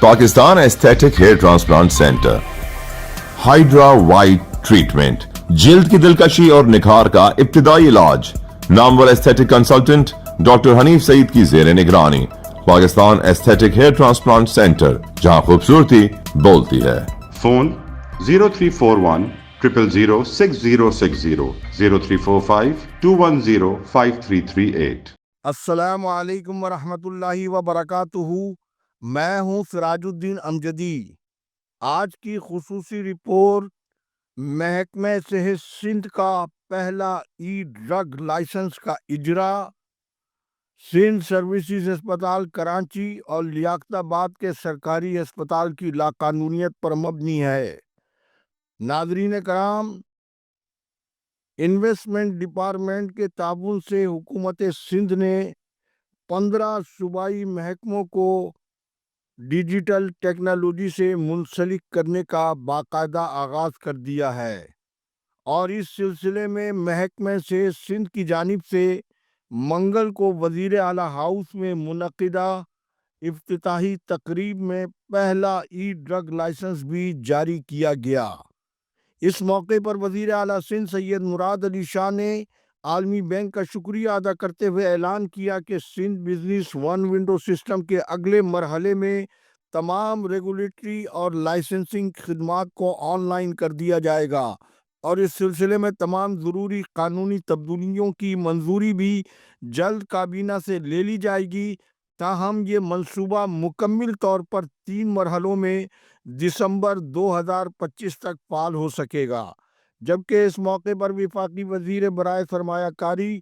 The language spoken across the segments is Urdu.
Pakistan aesthetic hair transplant centre, hydra white treatment, جلد کی دلکشی اور نکھار کا ابتدائی علاج، نامور aesthetic consultant doctor Hanif Saeed کی زیر نگرانی۔ Pakistan aesthetic hair transplant centre, جہاں خوبصورتی بولتی ہے۔ فون 0341 000 6060 0345 210 5338۔ السلام علیکم ورحمۃ اللہ وبرکاتہ۔ میں ہوں سراج الدین امجدی۔ آج کی خصوصی رپورٹ محکمہ صحت سندھ کا پہلا ای ڈرگ لائسنس کا اجرا سندھ سروسز اسپتال کراچی اور لیاقت آباد کے سرکاری اسپتال کی لاقانونیت پر مبنی ہے۔ ناظرین کرام، انویسٹمنٹ ڈپارٹمنٹ کے تعاون سے حکومت سندھ نے 15 صوبائی محکموں کو ڈیجیٹل ٹیکنالوجی سے منسلک کرنے کا باقاعدہ آغاز کر دیا ہے، اور اس سلسلے میں محکمہ سے سندھ کی جانب سے منگل کو وزیر اعلیٰ ہاؤس میں منعقدہ افتتاحی تقریب میں پہلا ای ڈرگ لائسنس بھی جاری کیا گیا۔ اس موقع پر وزیر اعلیٰ سندھ سید مراد علی شاہ نے عالمی بینک کا شکریہ ادا کرتے ہوئے اعلان کیا کہ Sindh business one window system کے اگلے مرحلے میں تمام ریگولیٹری اور لائسنسنگ خدمات کو آن لائن کر دیا جائے گا، اور اس سلسلے میں تمام ضروری قانونی تبدیلیوں کی منظوری بھی جلد کابینہ سے لے لی جائے گی، تاہم یہ منصوبہ مکمل طور پر 3 مرحلوں میں دسمبر 2025 تک فعال ہو سکے گا۔ جبکہ اس موقع پر وفاقی وزیر برائے سرمایہ کاری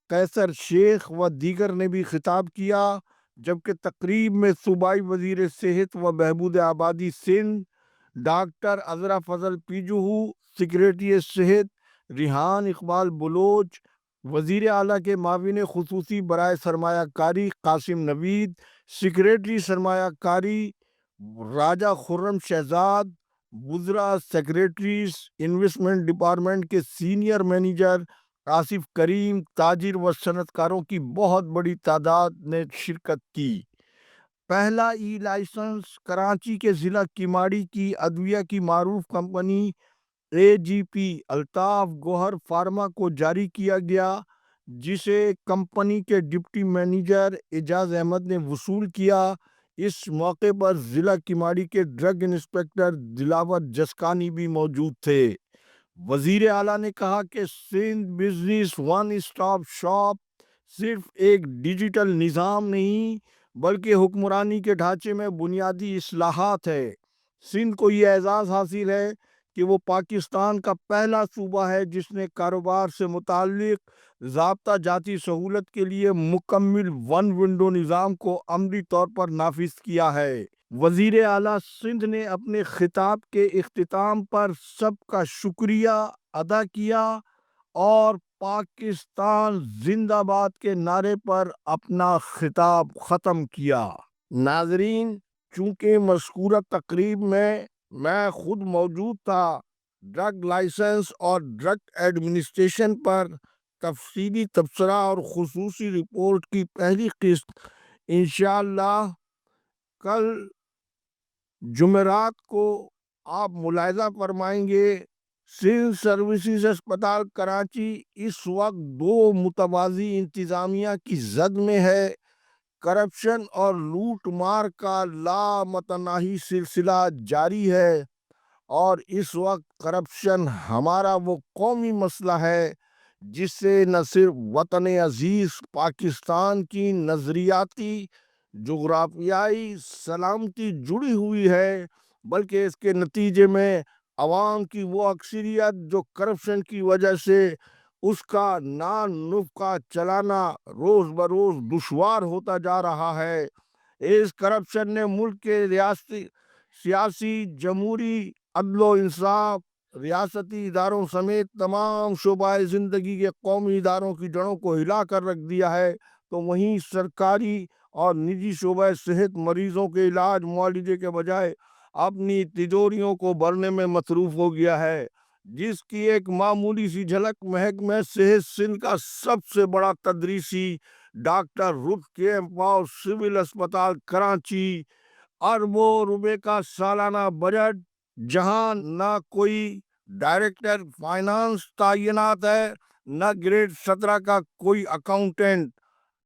قیصر شیخ و دیگر نے بھی خطاب کیا، جبکہ تقریب میں صوبائی وزیر صحت و بہبود آبادی سندھ ڈاکٹر عذرا فضل پیجوہو، سیکریٹری صحت ریحان اقبال بلوچ، وزیر اعلیٰ کے معاون خصوصی برائے سرمایہ کاری قاسم نوید، سیکریٹری سرمایہ کاری راجہ خرم شہزاد، وزراء سیکریٹریز، انویسٹمنٹ ڈپارٹمنٹ کے سینئر مینیجر آصف کریم، تاجر و صنعت کاروں کی بہت بڑی تعداد نے شرکت کی۔ پہلا ای لائسنس کراچی کے ضلع کیماڑی کی ادویہ کی معروف company A G P Altaf Gohar Pharma کو جاری کیا گیا، جسے کمپنی کے ڈپٹی مینیجر اعجاز احمد نے وصول کیا۔ اس موقع پر ضلع کیماڑی کے ڈرگ انسپکٹر دلاور جسکانی بھی موجود تھے۔ وزیر اعلیٰ نے کہا کہ Sindh business one stop shop صرف ایک ڈیجیٹل نظام نہیں بلکہ حکمرانی کے ڈھانچے میں بنیادی اصلاحات ہے۔ سندھ کو یہ اعزاز حاصل ہے کہ وہ پاکستان کا پہلا صوبہ ہے جس نے کاروبار سے متعلق ضابطہ جاتی سہولت کے لیے مکمل ون ونڈو نظام کو عملی طور پر نافذ کیا ہے۔ وزیر اعلیٰ سندھ نے اپنے خطاب کے اختتام پر سب کا شکریہ ادا کیا اور پاکستان زندہ باد کے نعرے پر اپنا خطاب ختم کیا۔ ناظرین، چونکہ مذکورہ تقریب میں خود موجود تھا، ڈرگ لائسنس اور ڈرگ ایڈمنسٹریشن پر تفصیلی تبصرہ اور خصوصی رپورٹ کی پہلی قسط انشاءاللہ کل جمعرات کو آپ ملاحظہ فرمائیں گے۔ سندھ سروسز اسپتال کراچی اس وقت 2 متوازی انتظامیہ کی زد میں ہے۔ کرپشن اور لوٹ مار کا لامتناہی سلسلہ جاری ہے، اور اس وقت کرپشن ہمارا وہ قومی مسئلہ ہے جس سے نہ صرف وطن عزیز پاکستان کی نظریاتی جغرافیائی سلامتی جڑی ہوئی ہے، بلکہ اس کے نتیجے میں عوام کی وہ اکثریت جو کرپشن کی وجہ سے اس کا نان نفقہ چلانا روز بروز دشوار ہوتا جا رہا ہے۔ اس کرپشن نے ملک کے ریاستی سیاسی جمہوری عدل و انصاف ریاستی اداروں سمیت تمام شعبۂ زندگی کے قومی اداروں کی جڑوں کو ہلا کر رکھ دیا ہے، تو وہیں سرکاری اور نجی شعبۂ صحت مریضوں کے علاج معالجے کے بجائے اپنی تجوریوں کو بھرنے میں مصروف ہو گیا ہے، جس کی ایک معمولی سی جھلک محکمہ صحت سندھ کا سب سے بڑا تدریسی ڈاکٹر رک کیمپ اور سول اسپتال کراچی، اربوں روپے کا سالانہ بجٹ، جہاں نہ کوئی ڈائریکٹر فائنانس تعینات ہے، نہ گریڈ 17 کا کوئی اکاؤنٹنٹ،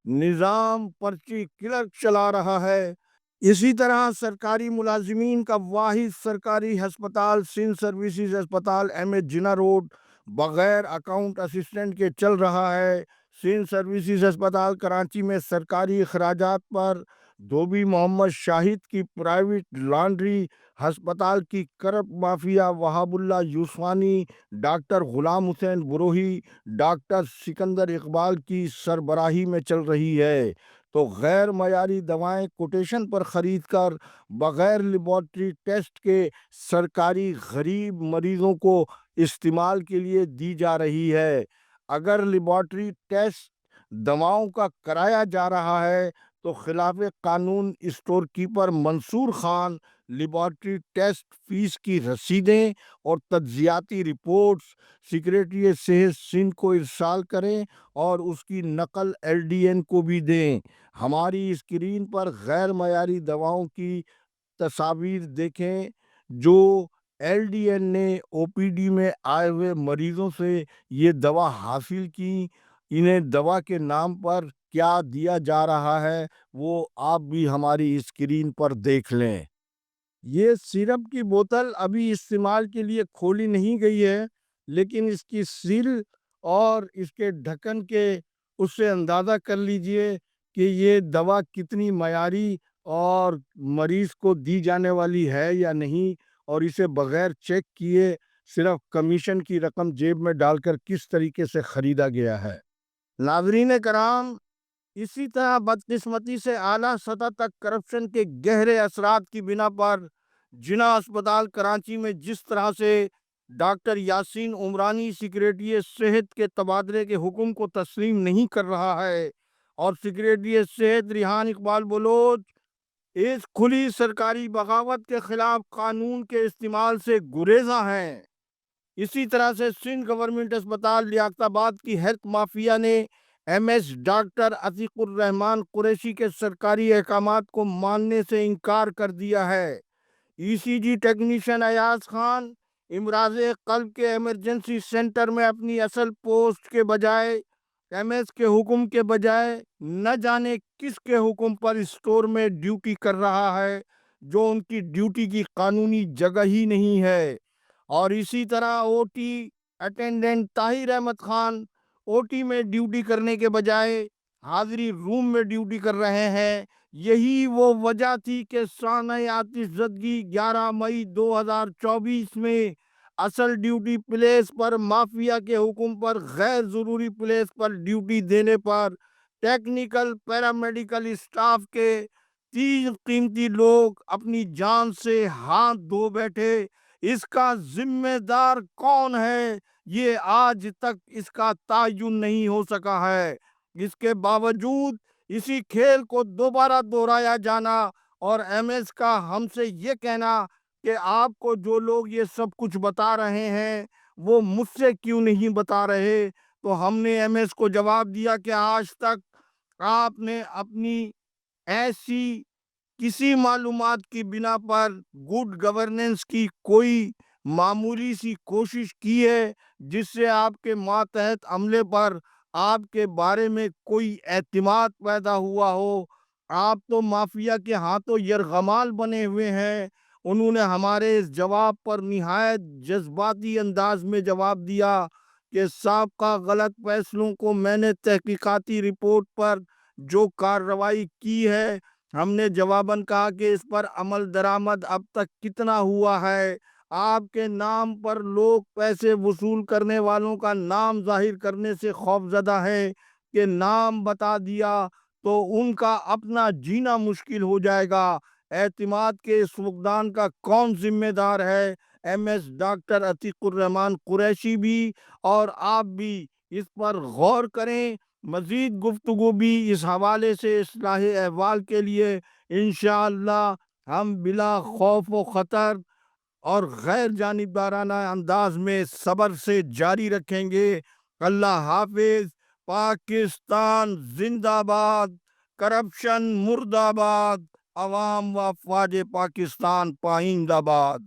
نظام پرچی کلرک چلا رہا ہے۔ اسی طرح سرکاری ملازمین کا واحد سرکاری ہسپتال سندھ سروسز ہسپتال ایم ایچ جنا روڈ بغیر اکاؤنٹ اسسٹنٹ کے چل رہا ہے۔ سندھ سروسز ہسپتال کراچی میں سرکاری اخراجات پر دھوبی محمد شاہد کی پرائیویٹ لانڈری، ہسپتال کی کرپ مافیا وہاب اللہ یوسفانی، ڈاکٹر غلام حسین بروہی، ڈاکٹر سکندر اقبال کی سربراہی میں چل رہی ہے، تو غیر معیاری دوائیں کوٹیشن پر خرید کر بغیر لیبارٹری ٹیسٹ کے سرکاری غریب مریضوں کو استعمال کے لیے دی جا رہی ہے۔ اگر لیبارٹری ٹیسٹ دواؤں کا کرایا جا رہا ہے تو خلاف قانون store keeper Mansoor Khan laboratory test face کی رسیدیں اور تجزیاتی رپورٹس سیکریٹریٹ صحت سندھ کو ارسال کریں اور اس کی نقل ایل ڈی این کو بھی دیں۔ ہماری اسکرین پر غیر معیاری دواؤں کی تصاویر دیکھیں جو ایل ڈی این نے او پی ڈی میں آئے ہوئے مریضوں سے یہ دوا حاصل کی۔ انہیں دوا کے نام پر کیا دیا جا رہا ہے وہ آپ بھی ہماری اسکرین پر دیکھ لیں۔ یہ سیرپ کی بوتل ابھی استعمال کے لیے کھولی نہیں گئی ہے، لیکن اس کی سیل اور اس کے ڈھکن کے اس سے اندازہ کر لیجئے کہ یہ دوا کتنی معیاری اور مریض کو دی جانے والی ہے یا نہیں، اور اسے بغیر چیک کیے صرف کمیشن کی رقم جیب میں ڈال کر کس طریقے سے خریدا گیا ہے۔ ناظرین کرام، اسی طرح بدقسمتی سے اعلیٰ سطح تک کرپشن کے گہرے اثرات کی بنا پر جنا اسپتال کراچی میں جس طرح سے ڈاکٹر یاسین عمرانی سیکریٹریٹ صحت کے تبادلے کے حکم کو تسلیم نہیں کر رہا ہے اور سیکریٹریٹ صحت ریحان اقبال بلوچ اس کھلی سرکاری بغاوت کے خلاف قانون کے استعمال سے گریزاں ہیں، اسی طرح سے سندھ گورنمنٹ اسپتال لیاقت آباد کی ہیلتھ مافیا نے ایم ایس ڈاکٹر عتیق الرحمان قریشی کے سرکاری احکامات کو ماننے سے انکار کر دیا ہے۔ ای سی جی ٹیکنیشین ایاز خان امراض قلب کے ایمرجنسی سینٹر میں اپنی اصل پوسٹ کے بجائے ایم ایس کے حکم کے بجائے نہ جانے کس کے حکم پر اسٹور میں ڈیوٹی کر رہا ہے، جو ان کی ڈیوٹی کی قانونی جگہ ہی نہیں ہے۔ اور اسی طرح O T attendant Tahir Ahmad Khan O T میں ڈیوٹی کرنے کے بجائے حاضری روم میں ڈیوٹی کر رہے ہیں۔ یہی وہ وجہ تھی کہ سانحہ آتش زدگی 11 مئی 2024 میں اصل ڈیوٹی پلیس پر مافیا کے حکم پر غیر ضروری پلیس پر ڈیوٹی دینے پر ٹیکنیکل پیرامیڈیکل اسٹاف کے 30 قیمتی لوگ اپنی جان سے ہاتھ دھو بیٹھے۔ اس کا ذمہ دار کون ہے یہ آج تک اس کا تعین نہیں ہو سکا ہے۔ اس کے باوجود اسی کھیل کو دوبارہ دہرایا جانا اور ایم ایس کا ہم سے یہ کہنا کہ آپ کو جو لوگ یہ سب کچھ بتا رہے ہیں وہ مجھ سے کیوں نہیں بتا رہے، تو ہم نے ایم ایس کو جواب دیا کہ آج تک آپ نے اپنی ایسی کسی معلومات کی بنا پر گڈ گورننس کی کوئی معمولی سی کوشش کی ہے جس سے آپ کے ماتحت عملے پر آپ کے بارے میں کوئی اعتماد پیدا ہوا ہو؟ آپ تو مافیا کے ہاتھوں یرغمال بنے ہوئے ہیں۔ انہوں نے ہمارے اس جواب پر نہایت جذباتی انداز میں جواب دیا کہ سابقہ غلط فیصلوں کو میں نے تحقیقاتی رپورٹ پر جو کارروائی کی ہے، ہم نے جواباً کہا کہ اس پر عمل درآمد اب تک کتنا ہوا ہے۔ آپ کے نام پر لوگ پیسے وصول کرنے والوں کا نام ظاہر کرنے سے خوفزدہ ہیں کہ نام بتا دیا تو ان کا اپنا جینا مشکل ہو جائے گا۔ اعتماد کے اس فقدان کا کون ذمہ دار ہے؟ MS ڈاکٹر عتیق الرحمان قریشی بھی اور آپ بھی اس پر غور کریں. مزید گفتگو بھی اس حوالے سے اصلاح احوال کے لیے انشاءاللہ ہم بلا خوف و خطر اور غیر جانبدارانہ انداز میں صبر سے جاری رکھیں گے. اللہ حافظ. پاکستان زندہ باد. کرپشن مردہ باد. عوام و افواج پاکستان پائندہ باد.